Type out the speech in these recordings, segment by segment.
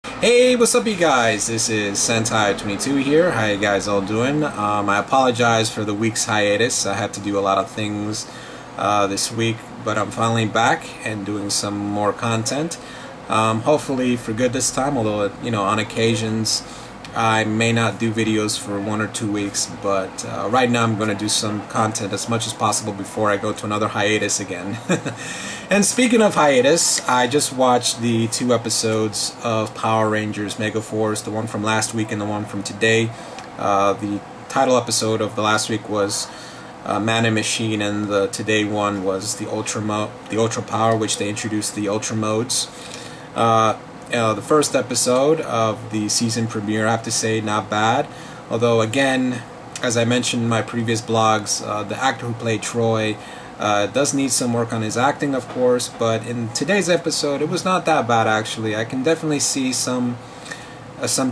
Hey, what's up you guys? This is Sentai22 here. How you guys all doing? I apologize for the week's hiatus. I had to do a lot of things this week, but I'm finally back and doing some more content. Hopefully for good this time, although, on occasions I may not do videos for 1 or 2 weeks, but right now I'm going to do some content as much as possible before I go to another hiatus again. And speaking of hiatus, I just watched the 2 episodes of Power Rangers Megaforce, the one from last week and the one from today. The title episode of the last week was Man and Machine, and the today one was the Ultra Power, which they introduced the Ultra modes. The first episode of the season premiere, I have to say, not bad. Although, again, as I mentioned in my previous blogs, the actor who played Troy does need some work on his acting, of course. But in today's episode, it was not that bad, actually. I can definitely see some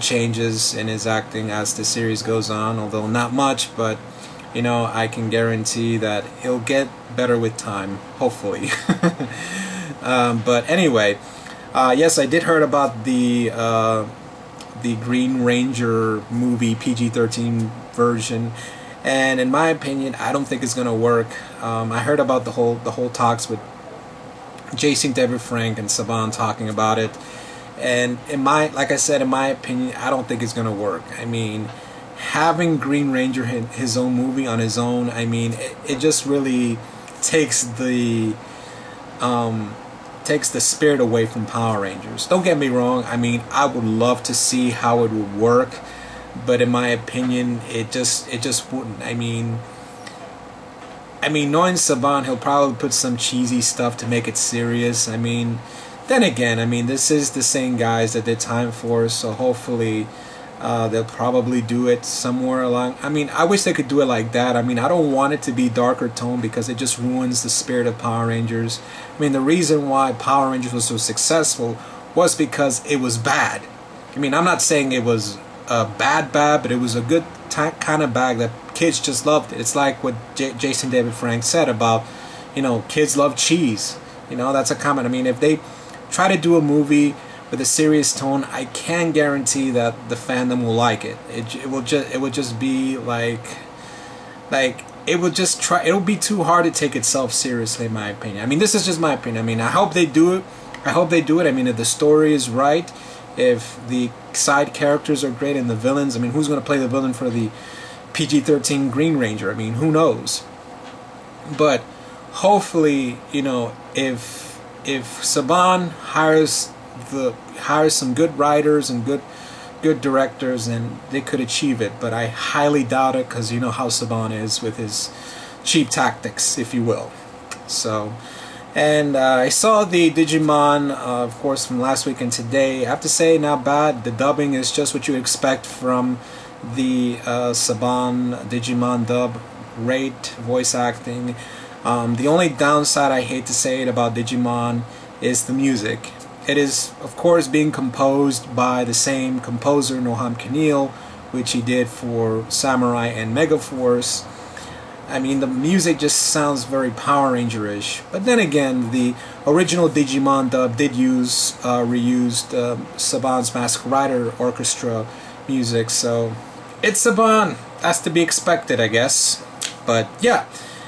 changes in his acting as the series goes on, although not much. But I can guarantee that he'll get better with time, hopefully. But anyway. Yes, I did heard about the Green Ranger movie PG-13 version, and in my opinion, I don't think it's gonna work. I heard about the whole talks with Jason David Frank and Saban talking about it, and like I said, in my opinion, I don't think it's gonna work. I mean, having Green Ranger his own movie on his own, I mean, it just really takes the spirit away from Power Rangers. Don't get me wrong, I mean, I would love to see how it would work, but in my opinion, it just wouldn't. I mean, knowing Saban, he'll probably put some cheesy stuff to make it serious. I mean, then again, I mean, this is the same guys that did Time Force, so hopefully they'll probably do it somewhere along. I mean, I wish they could do it like that. I mean, I don't want it to be darker tone because it just ruins the spirit of Power Rangers. I mean, the reason why Power Rangers was so successful was because it was bad. I mean, I'm not saying it was bad, but it was a good kind of bad that kids just loved it. It's like what Jason David Frank said about, kids love cheese. That's a comment. I mean, if they try to do a movie with a serious tone, I can guarantee that the fandom will like it. It will just be it'll be too hard to take itself seriously, in my opinion. I mean, this is just my opinion. I mean, I hope they do it. I mean, if the story is right, if the side characters are great and the villains, I mean, who's going to play the villain for the PG-13 Green Ranger? I mean, who knows? But hopefully, if Saban hires some good writers and good directors, and they could achieve it, but I highly doubt it, because you know how Saban is with his cheap tactics, if you will. So, and I saw the Digimon, of course, from last week and today. I have to say, not bad. The dubbing is just what you expect from the Saban Digimon dub. Great voice acting. The only downside, I hate to say it, about Digimon is the music. It is, of course, being composed by the same composer, Noham Kanil, which he did for Samurai and Megaforce. I mean, the music just sounds very Power Ranger-ish. But then again, the original Digimon dub did reused Saban's Masked Rider Orchestra music, so it's Saban. That's to be expected, I guess. But yeah,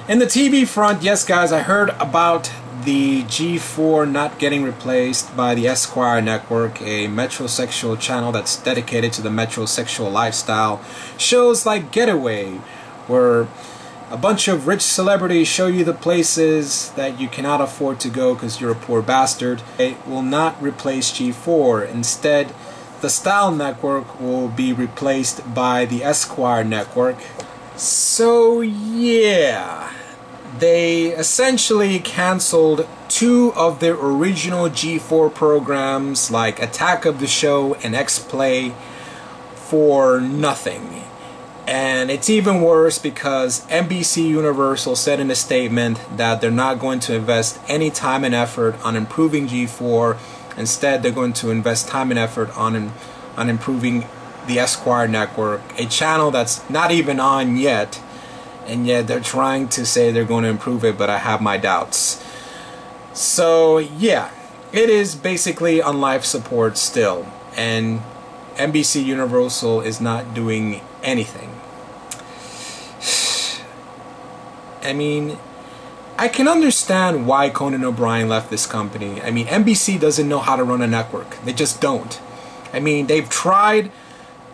in the TV front, yes, guys, I heard about the G4 not getting replaced by the Esquire Network, a metrosexual channel that's dedicated to the metrosexual lifestyle. Shows like Getaway, where a bunch of rich celebrities show you the places that you cannot afford to go because you're a poor bastard. It will not replace G4. Instead, the Style Network will be replaced by the Esquire Network. So yeah, they essentially canceled 2 of their original G4 programs, like Attack of the Show and X-Play, for nothing. And it's even worse because NBC Universal said in a statement that they're not going to invest any time and effort on improving G4. Instead, they're going to invest time and effort on improving the Esquire Network, a channel that's not even on yet, and yet they're trying to say they're going to improve it, but I have my doubts. So yeah, it is basically on life support still. and NBC Universal is not doing anything. I mean, I can understand why Conan O'Brien left this company. I mean, NBC doesn't know how to run a network. They just don't. I mean, they've tried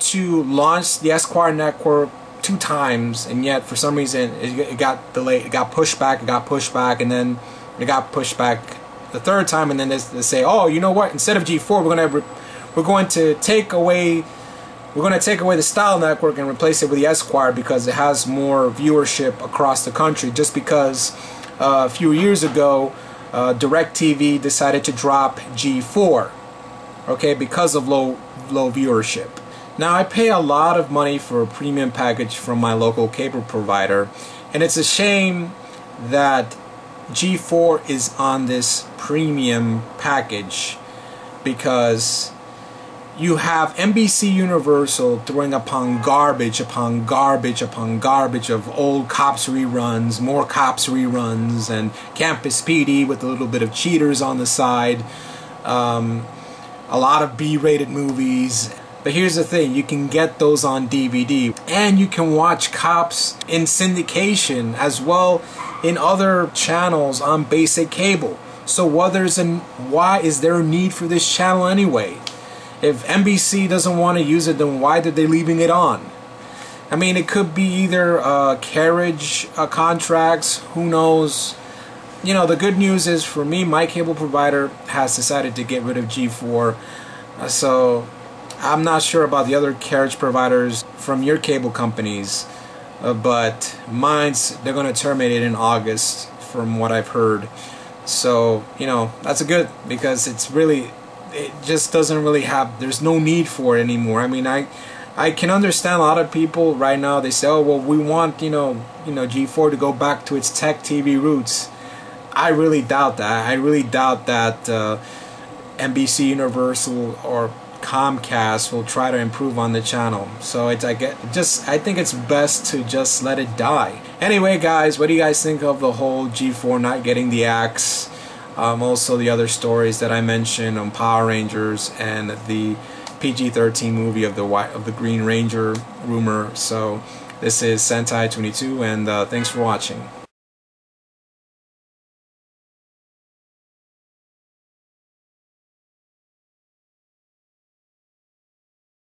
to launch the Esquire network 2 times, and yet for some reason it got delayed, it got pushed back, and then it got pushed back the 3rd time, and then they say, oh, you know what, instead of G4 we're going to take away the Style network and replace it with the Esquire because it has more viewership across the country, just because a few years ago DirecTV decided to drop G4, okay, because of low viewership. Now, I pay a lot of money for a premium package from my local cable provider, and it's a shame that G4 is on this premium package, because you have NBC Universal throwing upon garbage upon garbage upon garbage of old Cops reruns, more Cops reruns, and Campus PD with a little bit of cheaters on the side, a lot of B-rated movies. But here's the thing, you can get those on DVD, and you can watch Cops in syndication as well in other channels on basic cable. So why is there a need for this channel anyway? If NBC doesn't want to use it, then why are they leaving it on? I mean, it could be either carriage contracts, who knows. You know, the good news is for me, my cable provider has decided to get rid of G4, so I'm not sure about the other carriage providers from your cable companies, but they're going to terminate it in August from what I've heard. So, you know, that's a good, because it just doesn't really there's no need for it anymore. I mean, I can understand a lot of people right now, they say, oh, well, we want, you know, G4 to go back to its tech TV roots. I really doubt that. I really doubt that NBC Universal or Comcast will try to improve on the channel. So I think it's best to just let it die. Anyway, guys, what do you guys think of the whole G4 not getting the axe? Also the other stories that I mentioned on Power Rangers and the PG-13 movie of the Green Ranger rumor. So this is Sentai 22, and thanks for watching.